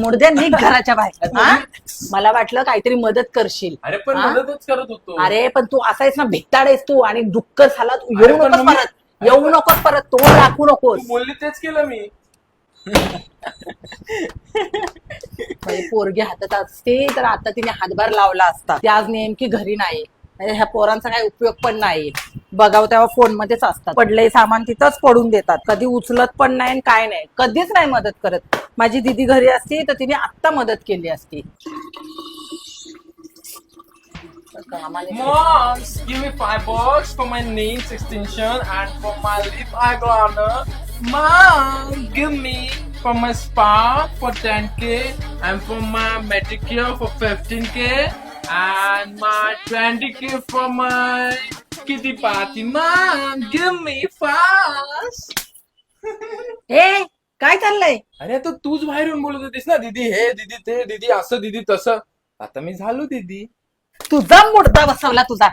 मुर्द्या निघ घराच्या बाहेर हा? मला वाटलं काहीतरी मदत करशील. अरे पण हा? मदतच करत होतो. अरे पण तू असायस ना, भिकताड आहेस तू आणि डुक्कर झाला तू. अरे येऊ पण नकोस मम्मी- परत, येऊ नकोस परत, तोंड राखू नकोस. तू बोलली तेच केलं मी. म्हणजे पोरगी हातात असते तर आता तिने हातभार लावला असता. ती आज नेमकी घरी नाही. म्हणजे ह्या पोरांचा काही उपयोग पण नाही. बघाव तेव्हा फोन मध्येच असतात. पडलंय सामान तिथंच पडून देतात. कधी उचलत पण नाही काय नाही, कधीच नाही मदत करत. माझी दीदी घरी असती तर तिने आत्ता मदत केली असती. Mom, give me $5 for my nails extension and for my lip eyeliner. Mom, give me for my spa for 10K and for my Medicare for 15K and my 20K for my kitty party. Mom, give me fast. ए काय चाललंय? अरे आता तूच बाहेर येऊन बोलत होतीस ना, दीदी हे दीदी ते दीदी असं दीदी तसं. आता मी झालो दीदी. तुझा मुर्दा बसवला तुझा.